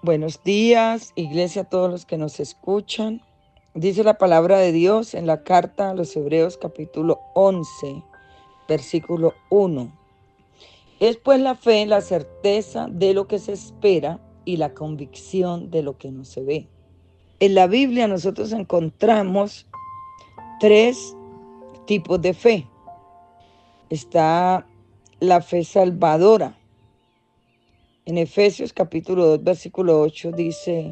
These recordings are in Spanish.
Buenos días, iglesia, a todos los que nos escuchan. Dice la palabra de Dios en la carta a los Hebreos capítulo 11, versículo 1. Es pues la fe, la certeza de lo que se espera y la convicción de lo que no se ve. En la Biblia nosotros encontramos tres tipos de fe. Está la fe salvadora. En Efesios capítulo 2, versículo 8 dice: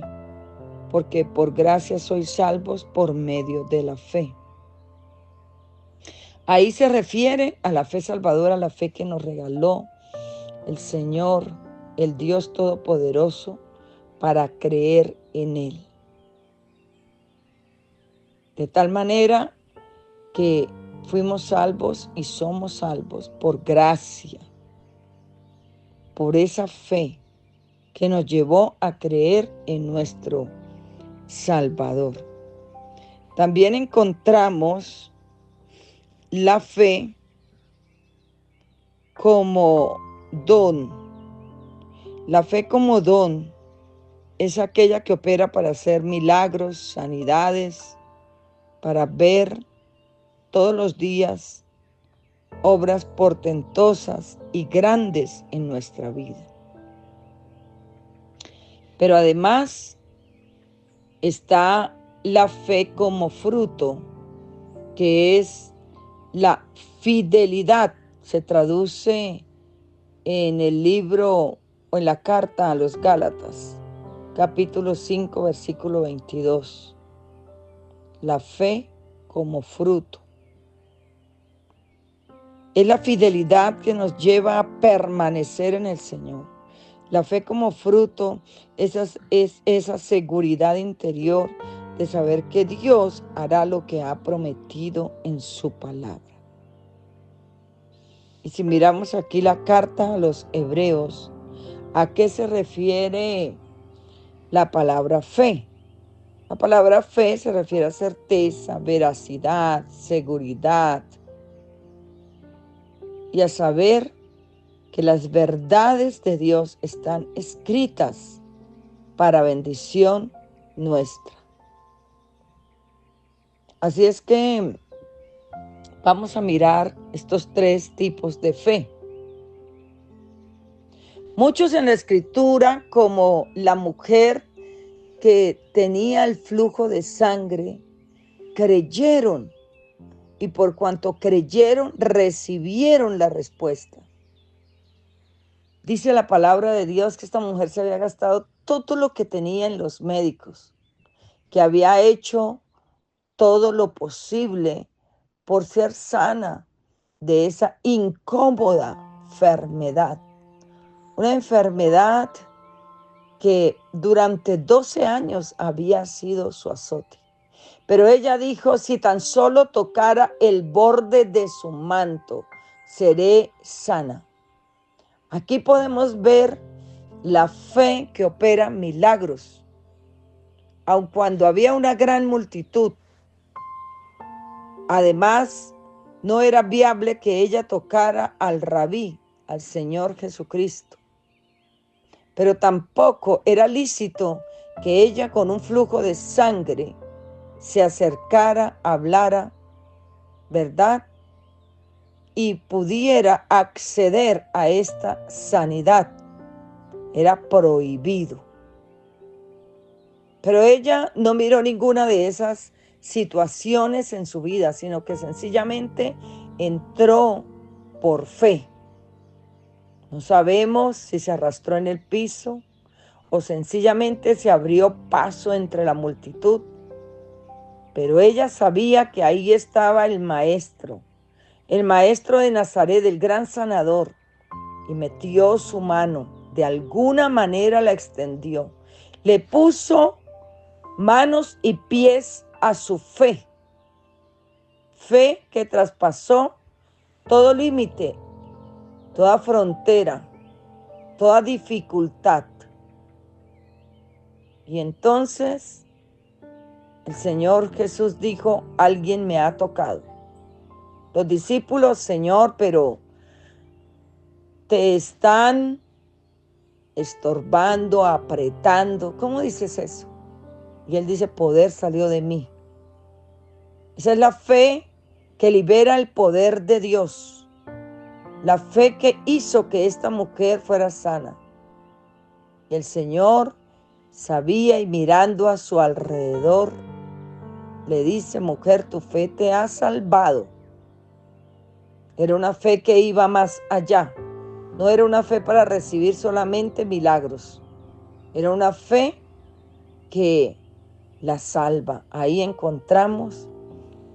porque por gracia sois salvos por medio de la fe. Ahí se refiere a la fe salvadora, la fe que nos regaló el Señor, el Dios Todopoderoso, para creer en Él. De tal manera que fuimos salvos y somos salvos por gracia, por esa fe que nos llevó a creer en nuestro Salvador. También encontramos la fe como don. La fe como don es aquella que opera para hacer milagros, sanidades, para ver todos los días obras portentosas y grandes en nuestra vida. Pero además está la fe como fruto, que es la fidelidad. Se traduce en el libro o en la carta a los Gálatas, capítulo 5, versículo 22. La fe como fruto. Es la fidelidad que nos lleva a permanecer en el Señor. La fe como fruto es esa seguridad interior de saber que Dios hará lo que ha prometido en su palabra. Y si miramos aquí la carta a los Hebreos, ¿a qué se refiere la palabra fe? La palabra fe se refiere a certeza, veracidad, seguridad y a saber que las verdades de Dios están escritas para bendición nuestra. Así es que vamos a mirar estos tres tipos de fe. Muchos en la Escritura, como la mujer que tenía el flujo de sangre, creyeron, y por cuanto creyeron, recibieron la respuesta. Dice la palabra de Dios que esta mujer se había gastado todo lo que tenía en los médicos, que había hecho todo lo posible por ser sana de esa incómoda enfermedad. Una enfermedad que durante 12 años había sido su azote. Pero ella dijo: si tan solo tocara el borde de su manto, seré sana. Aquí podemos ver la fe que opera milagros. Aun cuando había una gran multitud, además, no era viable que ella tocara al Rabí, al Señor Jesucristo. Pero tampoco era lícito que ella, con un flujo de sangre, se acercara, hablara, ¿verdad? Y pudiera acceder a esta sanidad. Era prohibido. Pero ella no miró ninguna de esas situaciones en su vida, sino que sencillamente entró por fe. No sabemos si se arrastró en el piso o sencillamente se abrió paso entre la multitud. Pero ella sabía que ahí estaba el maestro de Nazaret, el gran sanador, y metió su mano, de alguna manera la extendió, le puso manos y pies a su fe, fe que traspasó todo límite, toda frontera, toda dificultad. Y entonces el Señor Jesús dijo: alguien me ha tocado. Los discípulos: Señor, pero te están estorbando, apretando. ¿Cómo dices eso? Y él dice, poder salió de mí. Esa es la fe que libera el poder de Dios. La fe que hizo que esta mujer fuera sana. Y el Señor sabía y mirando a su alrededor, le dice, mujer, tu fe te ha salvado. Era una fe que iba más allá. No era una fe para recibir solamente milagros. Era una fe que la salva. Ahí encontramos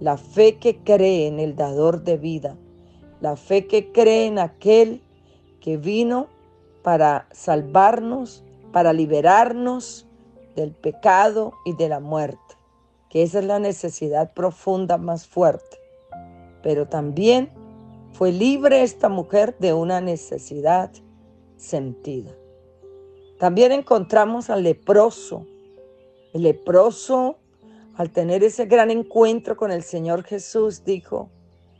la fe que cree en el dador de vida. La fe que cree en aquel que vino para salvarnos, para liberarnos del pecado y de la muerte. Que esa es la necesidad profunda más fuerte. Pero también fue libre esta mujer de una necesidad sentida. También encontramos al leproso. El leproso, al tener ese gran encuentro con el Señor Jesús, dijo,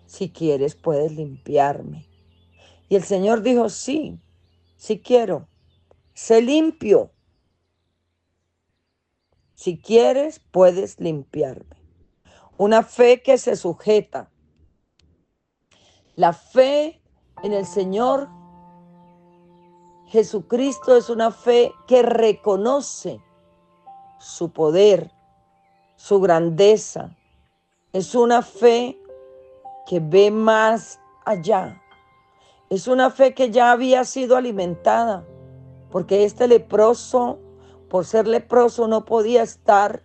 si quieres puedes limpiarme. Y el Señor dijo, sí, sí quiero, sé limpio. Si quieres puedes limpiarme. Una fe que se sujeta. La fe en el Señor Jesucristo es una fe que reconoce su poder, su grandeza. Es una fe que ve más allá. Es una fe que ya había sido alimentada, porque este leproso, por ser leproso, no podía estar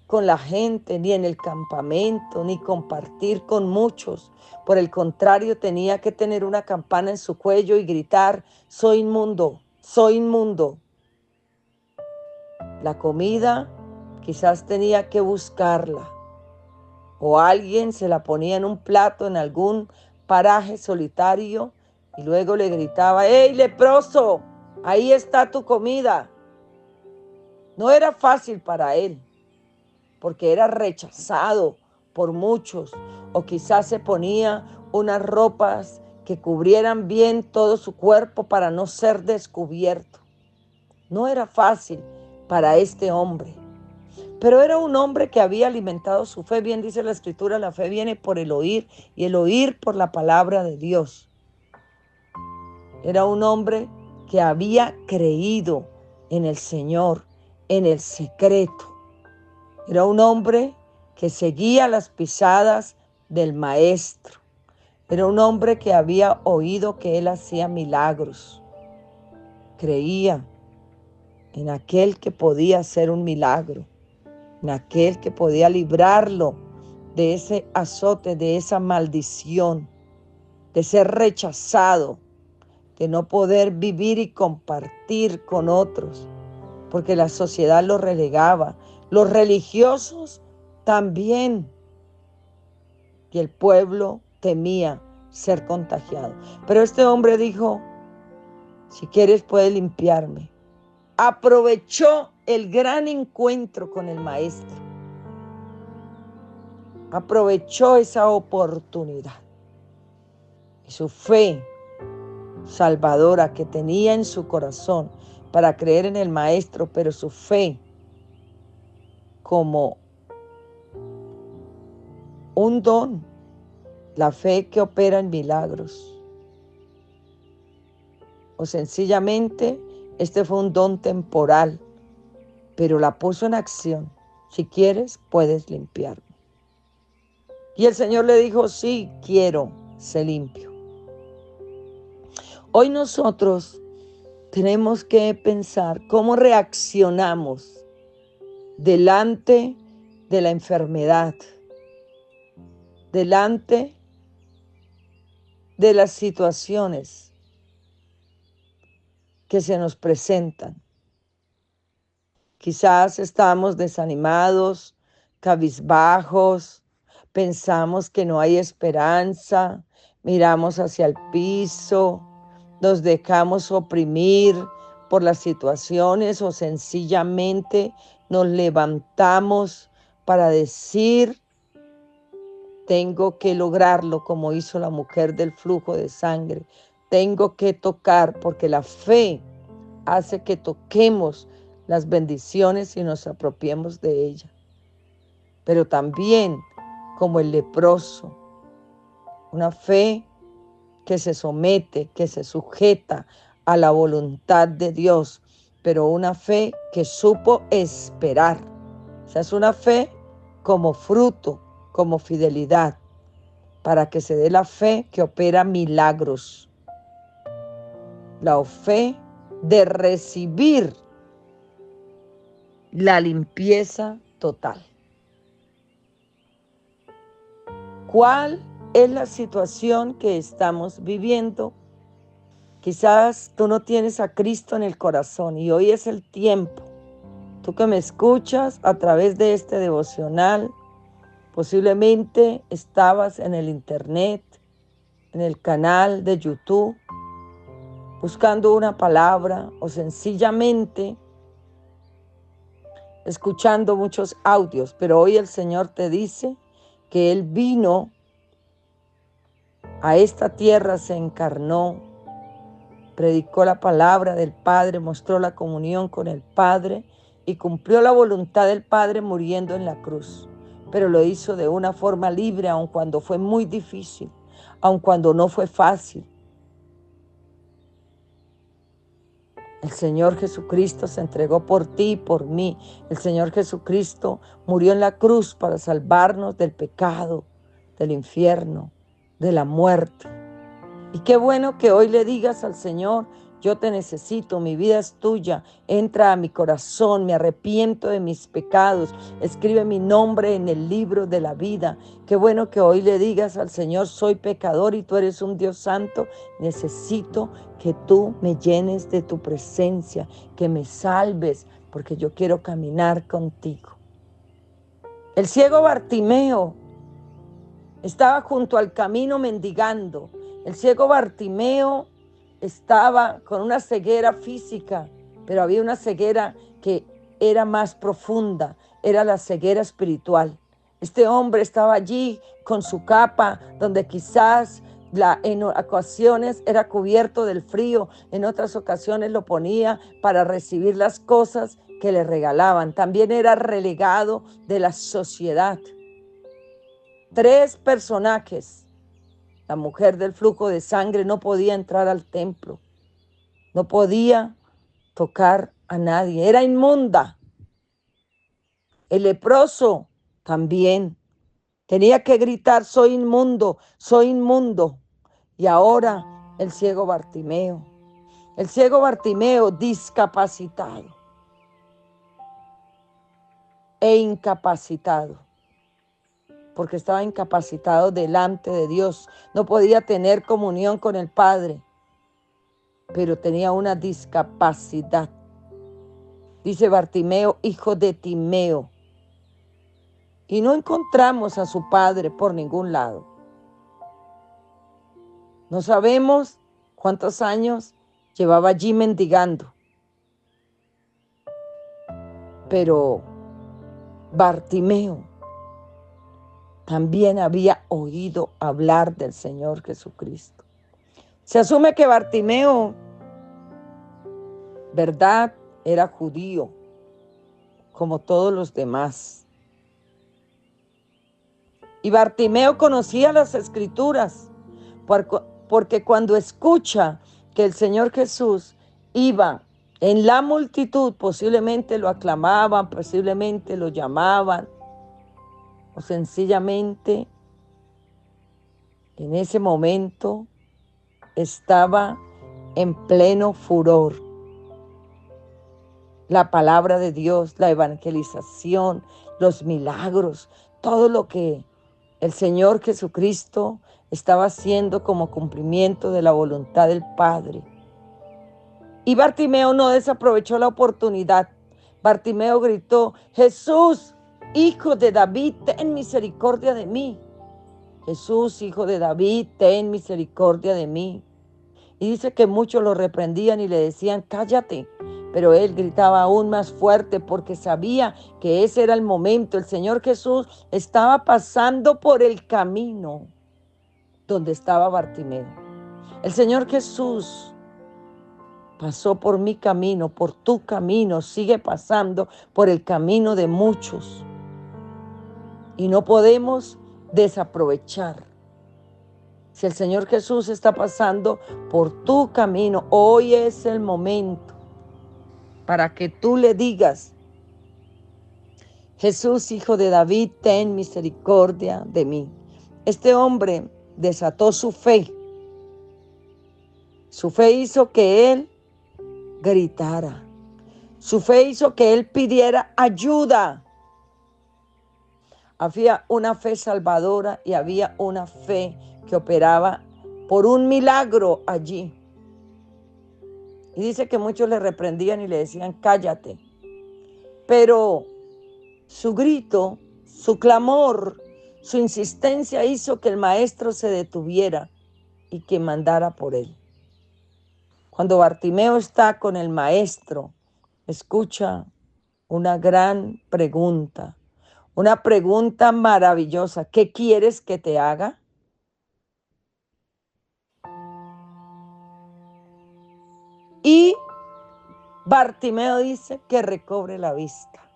con la gente, ni en el campamento, ni compartir con muchos. Por el contrario, tenía que tener una campana en su cuello y gritar, soy inmundo, soy inmundo. La comida quizás tenía que buscarla, o alguien se la ponía en un plato en algún paraje solitario y luego le gritaba, ¡hey, leproso! Ahí está tu comida. No era fácil para él, porque era rechazado por muchos, o quizás se ponía unas ropas que cubrieran bien todo su cuerpo para no ser descubierto. No era fácil para este hombre, pero era un hombre que había alimentado su fe. Bien dice la Escritura, la fe viene por el oír y el oír por la palabra de Dios. Era un hombre que había creído en el Señor, en el secreto. Era un hombre que seguía las pisadas del Maestro. Era un hombre que había oído que él hacía milagros. Creía en aquel que podía hacer un milagro, en aquel que podía librarlo de ese azote, de esa maldición, de ser rechazado, de no poder vivir y compartir con otros, porque la sociedad lo relegaba. Los religiosos también. Y el pueblo temía ser contagiado. Pero este hombre dijo, si quieres puedes limpiarme. Aprovechó el gran encuentro con el Maestro. Aprovechó esa oportunidad. Y su fe salvadora que tenía en su corazón para creer en el Maestro, pero su fe como un don, la fe que opera en milagros. O sencillamente, este fue un don temporal, pero la puso en acción. Si quieres, puedes limpiarme. Y el Señor le dijo, sí, quiero, sé limpio. Hoy nosotros tenemos que pensar cómo reaccionamos delante de la enfermedad, delante de las situaciones que se nos presentan. Quizás estamos desanimados, cabizbajos, pensamos que no hay esperanza, miramos hacia el piso, nos dejamos oprimir por las situaciones o sencillamente nos levantamos para decir, tengo que lograrlo como hizo la mujer del flujo de sangre. Tengo que tocar porque la fe hace que toquemos las bendiciones y nos apropiemos de ellas. Pero también, como el leproso, una fe que se somete, que se sujeta a la voluntad de Dios, pero una fe que supo esperar. O sea, es una fe como fruto, como fidelidad, para que se dé la fe que opera milagros. La fe de recibir la limpieza total. ¿Cuál es la situación que estamos viviendo? Quizás tú no tienes a Cristo en el corazón y hoy es el tiempo. Tú que me escuchas a través de este devocional, posiblemente estabas en el internet, en el canal de YouTube, buscando una palabra o sencillamente escuchando muchos audios, pero hoy el Señor te dice que Él vino a esta tierra, se encarnó, predicó la palabra del Padre, mostró la comunión con el Padre y cumplió la voluntad del Padre muriendo en la cruz. Pero lo hizo de una forma libre, aun cuando fue muy difícil, aun cuando no fue fácil. El Señor Jesucristo se entregó por ti y por mí. El Señor Jesucristo murió en la cruz para salvarnos del pecado, del infierno, de la muerte. Y qué bueno que hoy le digas al Señor: yo te necesito, mi vida es tuya, entra a mi corazón, me arrepiento de mis pecados, escribe mi nombre en el libro de la vida. Qué bueno que hoy le digas al Señor: soy pecador y tú eres un Dios santo, necesito que tú me llenes de tu presencia, que me salves, porque yo quiero caminar contigo. El ciego Bartimeo estaba junto al camino mendigando. El ciego Bartimeo estaba con una ceguera física, pero había una ceguera que era más profunda, era la ceguera espiritual. Este hombre estaba allí con su capa, donde quizás en ocasiones era cubierto del frío, en otras ocasiones lo ponía para recibir las cosas que le regalaban. También era relegado de la sociedad. 3 personajes. La mujer del flujo de sangre no podía entrar al templo, no podía tocar a nadie, era inmunda. El leproso también tenía que gritar: soy inmundo, soy inmundo. Y ahora el ciego Bartimeo discapacitado e incapacitado, porque estaba incapacitado delante de Dios, no podía tener comunión con el Padre, pero tenía una discapacidad. Dice Bartimeo, hijo de Timeo. Y no encontramos a su padre por ningún lado. No sabemos cuántos años llevaba allí mendigando. Pero Bartimeo también había oído hablar del Señor Jesucristo. Se asume que Bartimeo, ¿verdad?, era judío, como todos los demás. Y Bartimeo conocía las Escrituras, porque cuando escucha que el Señor Jesús iba en la multitud, posiblemente lo aclamaban, posiblemente lo llamaban, o sencillamente en ese momento estaba en pleno furor. La palabra de Dios, la evangelización, los milagros, todo lo que el Señor Jesucristo estaba haciendo como cumplimiento de la voluntad del Padre. Y Bartimeo no desaprovechó la oportunidad. Bartimeo gritó: Jesús, hijo de David, ten misericordia de mí. Jesús, hijo de David, ten misericordia de mí. Y dice que muchos lo reprendían y le decían: cállate. Pero él gritaba aún más fuerte porque sabía que ese era el momento. El Señor Jesús estaba pasando por el camino donde estaba Bartimeo. El Señor Jesús pasó por mi camino, por tu camino, sigue pasando por el camino de muchos. Y no podemos desaprovechar. Si el Señor Jesús está pasando por tu camino, hoy es el momento para que tú le digas: Jesús, hijo de David, ten misericordia de mí. Este hombre desató su fe. Su fe hizo que él gritara. Su fe hizo que él pidiera ayuda. Había una fe salvadora y había una fe que operaba por un milagro allí. Y dice que muchos le reprendían y le decían: cállate. Pero su grito, su clamor, su insistencia hizo que el maestro se detuviera y que mandara por él. Cuando Bartimeo está con el maestro, escucha una gran pregunta, una pregunta maravillosa. ¿Qué quieres que te haga? Y Bartimeo dice que recobre la vista.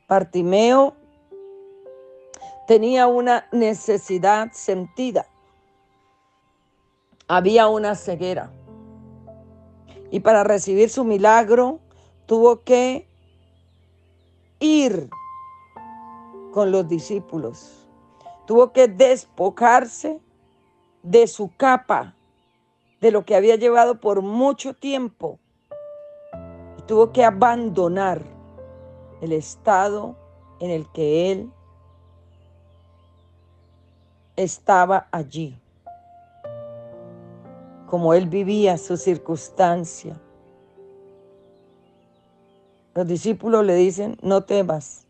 Bartimeo tenía una necesidad sentida. Había una ceguera. Y para recibir su milagro tuvo que ir con los discípulos. Tuvo que despojarse de su capa, de lo que había llevado por mucho tiempo. Y tuvo que abandonar el estado en el que él estaba allí. Como él vivía su circunstancia. Los discípulos le dicen: no temas,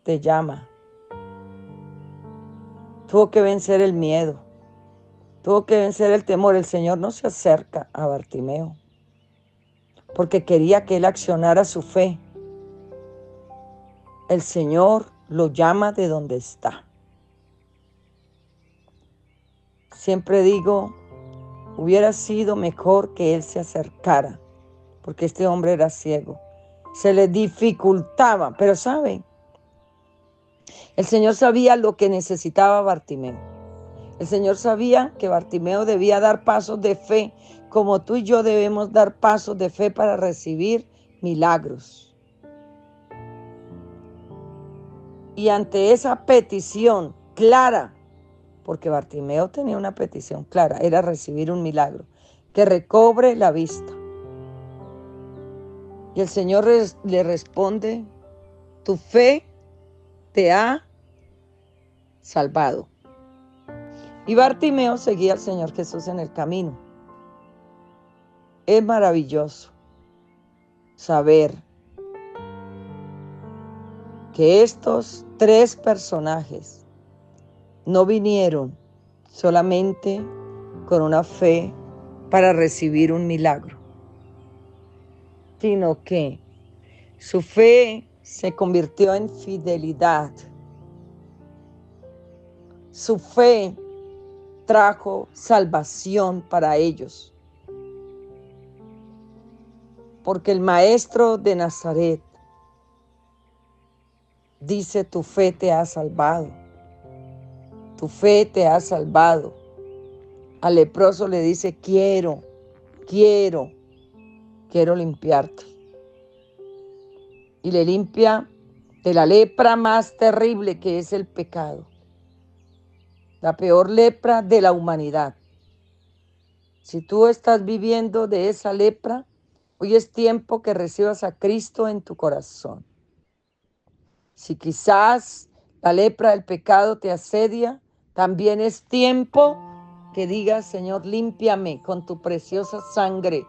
te llama. Tuvo que vencer el miedo. Tuvo que vencer el temor. El Señor no se acerca a Bartimeo porque quería que él accionara su fe. El Señor lo llama de donde está. Siempre digo, hubiera sido mejor que él se acercara, porque este hombre era ciego. Se le dificultaba, pero ¿saben? El Señor sabía lo que necesitaba Bartimeo. El Señor sabía que Bartimeo debía dar pasos de fe, como tú y yo debemos dar pasos de fe para recibir milagros. Y ante esa petición clara, porque Bartimeo tenía una petición clara, era recibir un milagro, que recobre la vista. Y el Señor le responde: tu fe te ha salvado. Y Bartimeo seguía al Señor Jesús en el camino. Es maravilloso saber que estos tres personajes no vinieron solamente con una fe para recibir un milagro, sino que su fe se convirtió en fidelidad. Su fe trajo salvación para ellos. Porque el maestro de Nazaret dice: tu fe te ha salvado. Tu fe te ha salvado. Al leproso le dice: quiero limpiarte. Y le limpia de la lepra más terrible, que es el pecado. La peor lepra de la humanidad. Si tú estás viviendo de esa lepra, hoy es tiempo que recibas a Cristo en tu corazón. Si quizás la lepra del pecado te asedia, también es tiempo que digas: Señor, límpiame con tu preciosa sangre,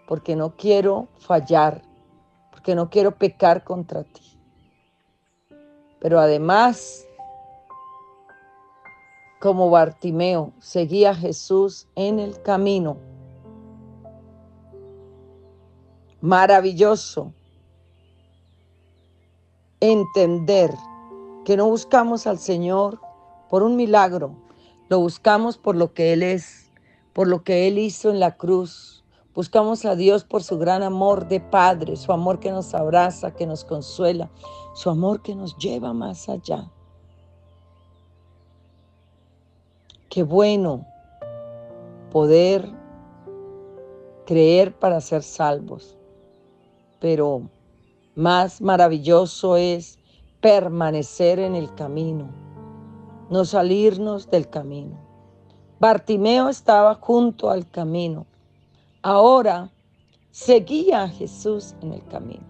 porque no quiero fallar, porque no quiero pecar contra ti. Pero además, como Bartimeo, seguía a Jesús en el camino. Maravilloso entender que no buscamos al Señor por un milagro, lo buscamos por lo que Él es, por lo que Él hizo en la cruz. Buscamos a Dios por su gran amor de Padre, su amor que nos abraza, que nos consuela, su amor que nos lleva más allá. Qué bueno poder creer para ser salvos, pero más maravilloso es permanecer en el camino, no salirnos del camino. Bartimeo estaba junto al camino. Ahora seguía a Jesús en el camino.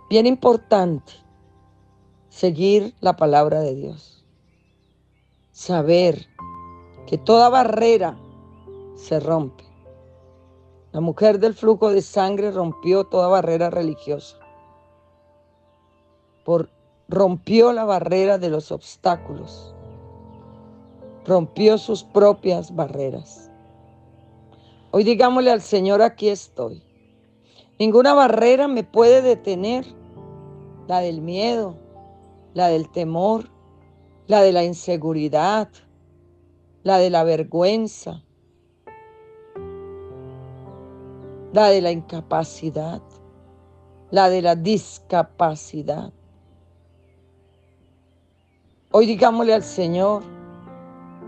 Bien importante, seguir la palabra de Dios. Saber que toda barrera se rompe. La mujer del flujo de sangre rompió toda barrera religiosa. Rompió la barrera de los obstáculos. Rompió sus propias barreras. Hoy digámosle al Señor, aquí estoy. Ninguna barrera me puede detener. La del miedo, la del temor, la de la inseguridad, la de la vergüenza, la de la incapacidad, la de la discapacidad. Hoy digámosle al Señor,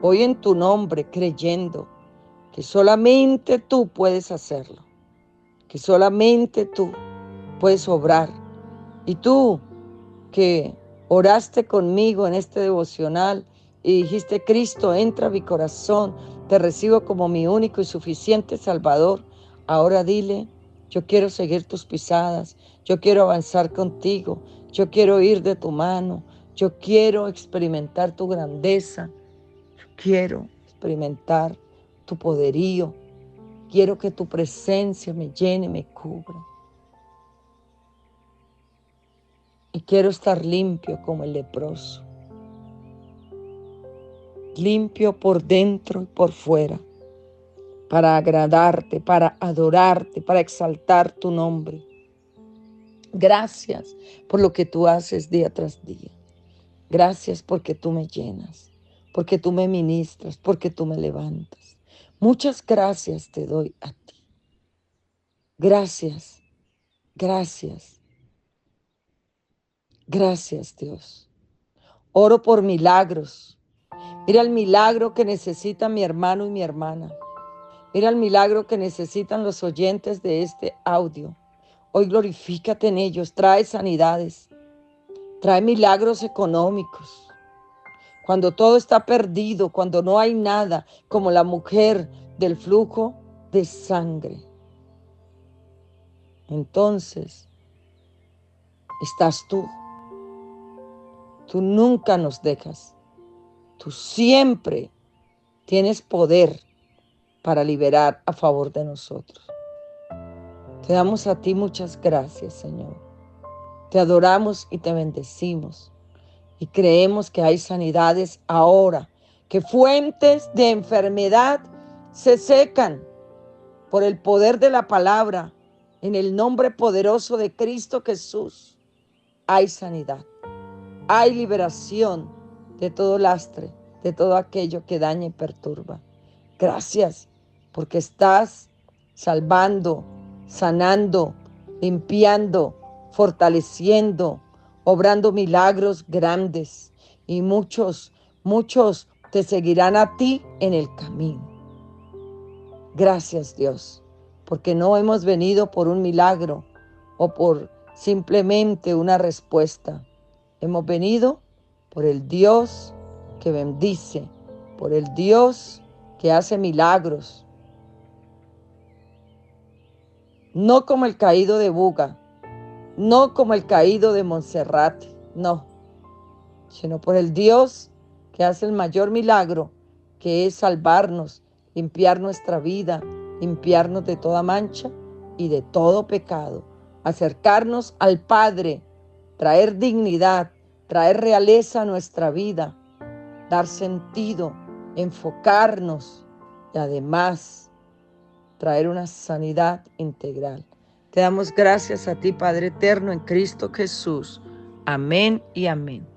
hoy en tu nombre, creyendo que solamente tú puedes hacerlo, que solamente tú puedes obrar. Y tú que oraste conmigo en este devocional y dijiste, Cristo, entra a mi corazón, te recibo como mi único y suficiente Salvador. Ahora dile, yo quiero seguir tus pisadas, yo quiero avanzar contigo, yo quiero ir de tu mano, yo quiero experimentar tu grandeza, yo quiero experimentar tu poderío, quiero que tu presencia me llene, me cubra. Y quiero estar limpio como el leproso, limpio por dentro y por fuera, para agradarte, para adorarte, para exaltar tu nombre. Gracias por lo que tú haces día tras día. Gracias porque tú me llenas, porque tú me ministras, porque tú me levantas. Muchas gracias te doy a ti. Gracias, gracias, gracias Dios. Oro por milagros. Mira el milagro que necesita mi hermano y mi hermana. Mira el milagro que necesitan los oyentes de este audio. Hoy glorifícate en ellos, trae sanidades, trae milagros económicos. Cuando todo está perdido, cuando no hay nada, como la mujer del flujo de sangre. Entonces, estás tú. Tú nunca nos dejas. Tú siempre tienes poder para liberar a favor de nosotros. Te damos a ti muchas gracias, Señor. Te adoramos y te bendecimos. Y creemos que hay sanidades ahora, que fuentes de enfermedad se secan por el poder de la palabra. En el nombre poderoso de Cristo Jesús, hay sanidad. Hay liberación de todo lastre, de todo aquello que daña y perturba. Gracias porque estás salvando, sanando, limpiando, fortaleciendo, obrando milagros grandes. Y muchos, muchos te seguirán a ti en el camino. Gracias Dios, porque no hemos venido por un milagro o por simplemente una respuesta. Hemos venido por el Dios que bendice, por el Dios que hace milagros. No como el caído de Buga, no como el caído de Montserrat, no, sino por el Dios que hace el mayor milagro, que es salvarnos, limpiar nuestra vida, limpiarnos de toda mancha y de todo pecado, acercarnos al Padre, traer dignidad, traer realeza a nuestra vida, dar sentido, enfocarnos y además traer una sanidad integral. Te damos gracias a ti, Padre eterno, en Cristo Jesús. Amén y amén.